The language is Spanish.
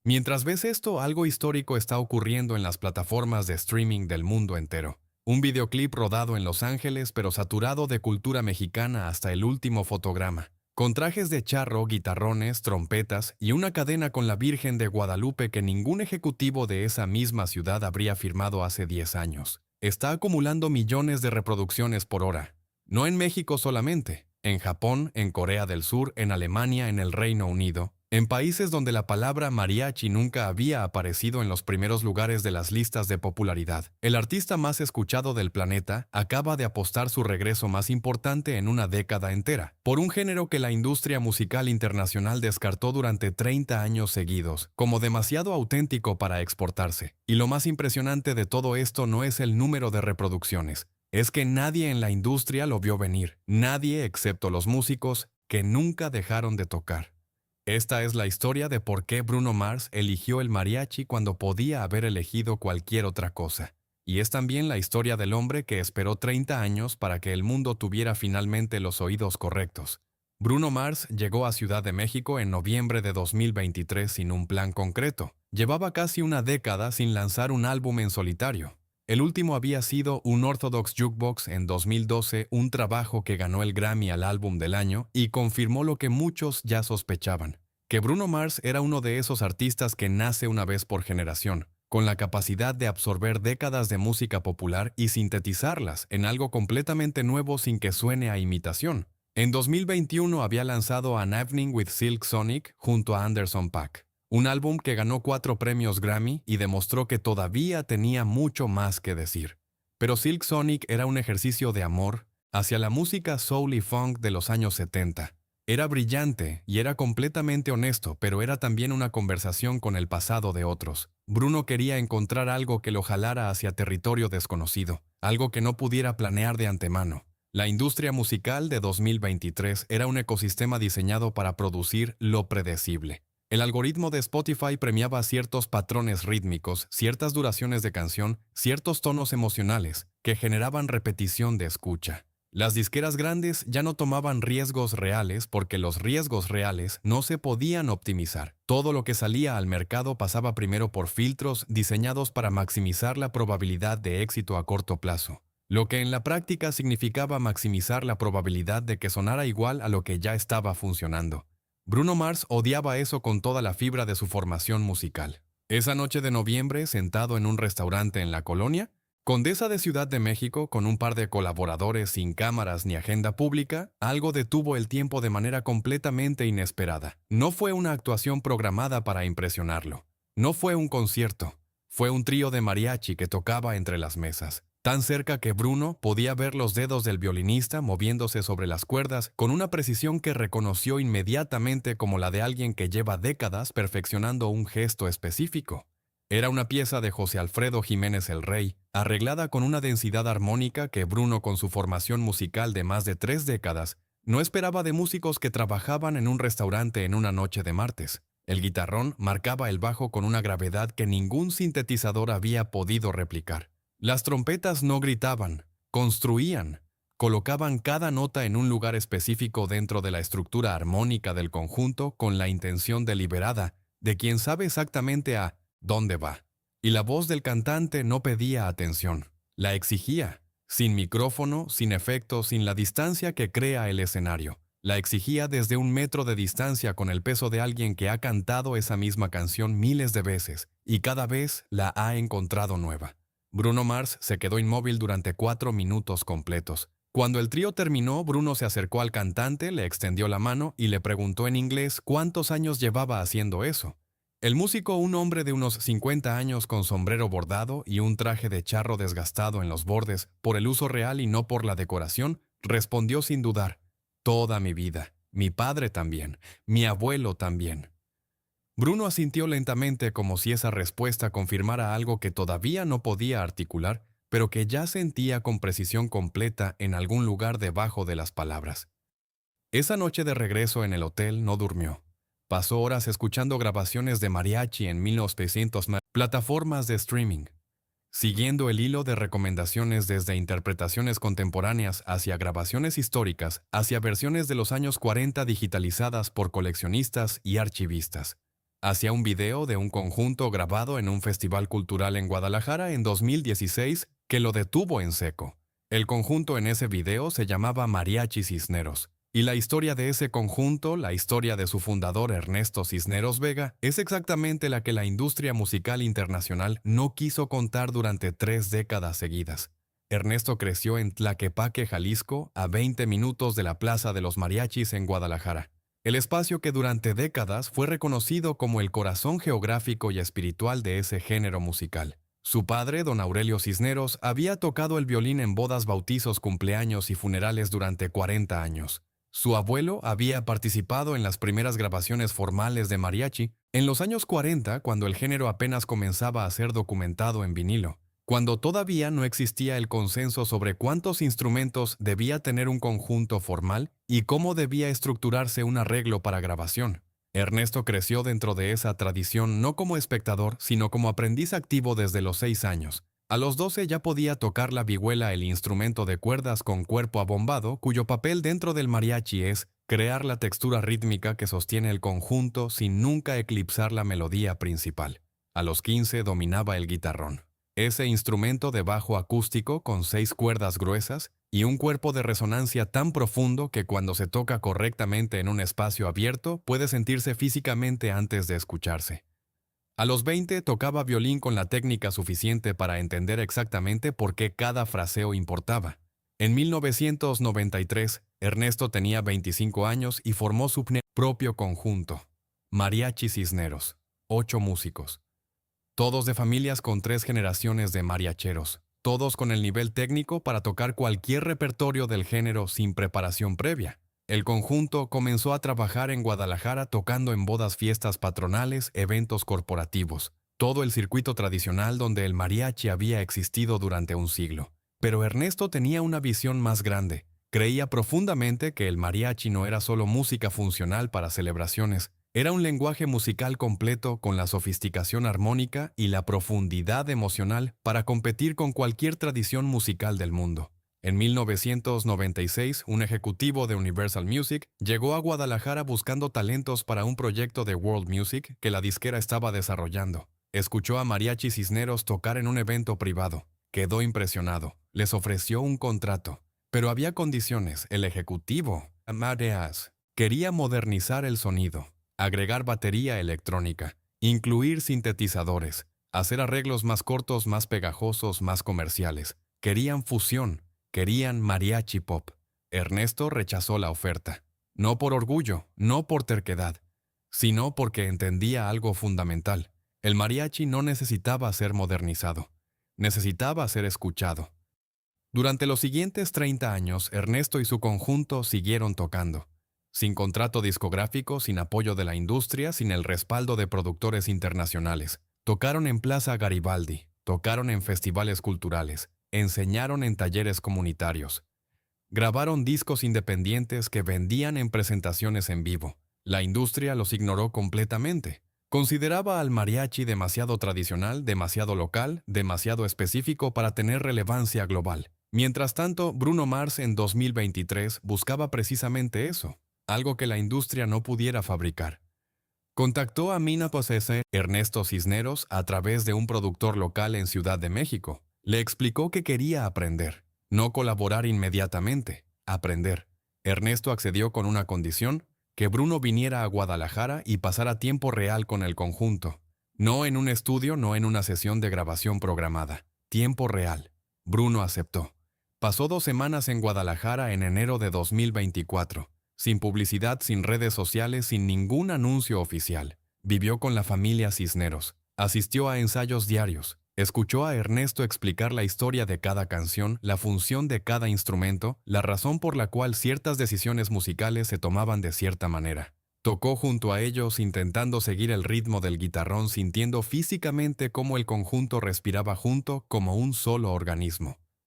Mientras ves esto, algo histórico está ocurriendo en las plataformas de streaming del mundo entero. Un videoclip rodado en Los Ángeles, pero saturado de cultura mexicana hasta el último fotograma. Con trajes de charro, guitarrones, trompetas y una cadena con la Virgen de Guadalupe que ningún ejecutivo de esa misma ciudad habría firmado hace 10 años. Está acumulando millones de reproducciones por hora. No en México solamente, en Japón, en Corea del Sur, en Alemania, en el Reino Unido, en países donde la palabra mariachi nunca había aparecido en los primeros lugares de las listas de popularidad. El artista más escuchado del planeta acaba de apostar su regreso más importante en una década entera, por un género que la industria musical internacional descartó durante 30 años seguidos, como demasiado auténtico para exportarse. Y lo más impresionante de todo esto no es el número de reproducciones, es que nadie en la industria lo vio venir, nadie excepto los músicos que nunca dejaron de tocar. Esta es la historia de por qué Bruno Mars eligió el mariachi cuando podía haber elegido cualquier otra cosa. Y es también la historia del hombre que esperó 30 años para que el mundo tuviera finalmente los oídos correctos. Bruno Mars llegó a Ciudad de México en noviembre de 2023 sin un plan concreto. Llevaba casi una década sin lanzar un álbum en solitario. El último había sido un Orthodox Jukebox en 2012, un trabajo que ganó el Grammy al álbum del año y confirmó lo que muchos ya sospechaban, que Bruno Mars era uno de esos artistas que nace una vez por generación, con la capacidad de absorber décadas de música popular y sintetizarlas en algo completamente nuevo sin que suene a imitación. En 2021 había lanzado An Evening with Silk Sonic junto a Anderson .Paak, un álbum que ganó 4 premios Grammy y demostró que todavía tenía mucho más que decir. Pero Silk Sonic era un ejercicio de amor hacia la música soul y funk de los años 70. Era brillante y era completamente honesto, pero era también una conversación con el pasado de otros. Bruno quería encontrar algo que lo jalara hacia territorio desconocido, algo que no pudiera planear de antemano. La industria musical de 2023 era un ecosistema diseñado para producir lo predecible. El algoritmo de Spotify premiaba ciertos patrones rítmicos, ciertas duraciones de canción, ciertos tonos emocionales, que generaban repetición de escucha. Las disqueras grandes ya no tomaban riesgos reales porque los riesgos reales no se podían optimizar. Todo lo que salía al mercado pasaba primero por filtros diseñados para maximizar la probabilidad de éxito a corto plazo, lo que en la práctica significaba maximizar la probabilidad de que sonara igual a lo que ya estaba funcionando. Bruno Mars odiaba eso con toda la fibra de su formación musical. Esa noche de noviembre, sentado en un restaurante en la colonia, Condesa de Ciudad de México, con un par de colaboradores sin cámaras ni agenda pública, algo detuvo el tiempo de manera completamente inesperada. No fue una actuación programada para impresionarlo. No fue un concierto. Fue un trío de mariachi que tocaba entre las mesas, tan cerca que Bruno podía ver los dedos del violinista moviéndose sobre las cuerdas con una precisión que reconoció inmediatamente como la de alguien que lleva décadas perfeccionando un gesto específico. Era una pieza de José Alfredo Jiménez el Rey, arreglada con una densidad armónica que Bruno, con su formación musical de más de 3 décadas, no esperaba de músicos que trabajaban en un restaurante en una noche de martes. El guitarrón marcaba el bajo con una gravedad que ningún sintetizador había podido replicar. Las trompetas no gritaban, construían, colocaban cada nota en un lugar específico dentro de la estructura armónica del conjunto con la intención deliberada de quien sabe exactamente a ¿dónde va? Y la voz del cantante no pedía atención, la exigía, sin micrófono, sin efecto, sin la distancia que crea el escenario. La exigía desde 1 metro de distancia con el peso de alguien que ha cantado esa misma canción miles de veces y cada vez la ha encontrado nueva. Bruno Mars se quedó inmóvil durante 4 minutos completos. Cuando el trío terminó, Bruno se acercó al cantante, le extendió la mano y le preguntó en inglés cuántos años llevaba haciendo eso. El músico, un hombre de unos 50 años con sombrero bordado y un traje de charro desgastado en los bordes por el uso real y no por la decoración, respondió sin dudar: toda mi vida, mi padre también, mi abuelo también. Bruno asintió lentamente como si esa respuesta confirmara algo que todavía no podía articular, pero que ya sentía con precisión completa en algún lugar debajo de las palabras. Esa noche de regreso en el hotel no durmió. Pasó horas escuchando grabaciones de mariachi en 1900 plataformas de streaming, siguiendo el hilo de recomendaciones desde interpretaciones contemporáneas hacia grabaciones históricas, hacia versiones de los años 40 digitalizadas por coleccionistas y archivistas. hacia un video de un conjunto grabado en un festival cultural en Guadalajara en 2016 que lo detuvo en seco. El conjunto en ese video se llamaba Mariachi Cisneros, y la historia de ese conjunto, la historia de su fundador Ernesto Cisneros Vega, es exactamente la que la industria musical internacional no quiso contar durante 3 décadas seguidas. Ernesto creció en Tlaquepaque, Jalisco, a 20 minutos de la Plaza de los Mariachis en Guadalajara. El espacio que durante décadas fue reconocido como el corazón geográfico y espiritual de ese género musical. Su padre, don Aurelio Cisneros, había tocado el violín en bodas, bautizos, cumpleaños y funerales durante 40 años. Su abuelo había participado en las primeras grabaciones formales de mariachi en los años 40, cuando el género apenas comenzaba a ser documentado en vinilo, cuando todavía no existía el consenso sobre cuántos instrumentos debía tener un conjunto formal y cómo debía estructurarse un arreglo para grabación. Ernesto creció dentro de esa tradición no como espectador, sino como aprendiz activo desde los 6 años. A los 12 ya podía tocar la vihuela, el instrumento de cuerdas con cuerpo abombado, cuyo papel dentro del mariachi es crear la textura rítmica que sostiene el conjunto sin nunca eclipsar la melodía principal. A los 15 dominaba el guitarrón. Ese instrumento de bajo acústico con 6 cuerdas gruesas y un cuerpo de resonancia tan profundo que cuando se toca correctamente en un espacio abierto puede sentirse físicamente antes de escucharse. A los 20 tocaba violín con la técnica suficiente para entender exactamente por qué cada fraseo importaba. En 1993, Ernesto tenía 25 años y formó su propio conjunto, Mariachi Cisneros, 8 músicos. Todos de familias con 3 generaciones de mariacheros, todos con el nivel técnico para tocar cualquier repertorio del género sin preparación previa. El conjunto comenzó a trabajar en Guadalajara tocando en bodas, fiestas patronales, eventos corporativos, todo el circuito tradicional donde el mariachi había existido durante un siglo. Pero Ernesto tenía una visión más grande. Creía profundamente que el mariachi no era solo música funcional para celebraciones, era un lenguaje musical completo con la sofisticación armónica y la profundidad emocional para competir con cualquier tradición musical del mundo. En 1996, un ejecutivo de Universal Music llegó a Guadalajara buscando talentos para un proyecto de World Music que la disquera estaba desarrollando. Escuchó a Mariachi Cisneros tocar en un evento privado. Quedó impresionado. Les ofreció un contrato. Pero había condiciones. El ejecutivo, Amadeus, quería modernizar el sonido, agregar batería electrónica, incluir sintetizadores, hacer arreglos más cortos, más pegajosos, más comerciales. Querían fusión. Querían mariachi pop. Ernesto rechazó la oferta. No por orgullo, no por terquedad, sino porque entendía algo fundamental. El mariachi no necesitaba ser modernizado. Necesitaba ser escuchado. Durante los siguientes 30 años, Ernesto y su conjunto siguieron tocando. Sin contrato discográfico, sin apoyo de la industria, sin el respaldo de productores internacionales. Tocaron en Plaza Garibaldi, tocaron en festivales culturales, enseñaron en talleres comunitarios. Grabaron discos independientes que vendían en presentaciones en vivo. La industria los ignoró completamente. Consideraba al mariachi demasiado tradicional, demasiado local, demasiado específico para tener relevancia global. Mientras tanto, Bruno Mars en 2023 buscaba precisamente eso, algo que la industria no pudiera fabricar. Contactó a Mina Posese, Ernesto Cisneros, a través de un productor local en Ciudad de México. Le explicó que quería aprender, no colaborar inmediatamente, aprender. Ernesto accedió con una condición, que Bruno viniera a Guadalajara y pasara tiempo real con el conjunto. No en un estudio, no en una sesión de grabación programada. Tiempo real. Bruno aceptó. Pasó 2 semanas en Guadalajara en enero de 2024, sin publicidad, sin redes sociales, sin ningún anuncio oficial. Vivió con la familia Cisneros. Asistió a ensayos diarios. Escuchó a Ernesto explicar la historia de cada canción, la función de cada instrumento, la razón por la cual ciertas decisiones musicales se tomaban de cierta manera. Tocó junto a ellos intentando seguir el ritmo del guitarrón, sintiendo físicamente cómo el conjunto respiraba junto como un solo organismo.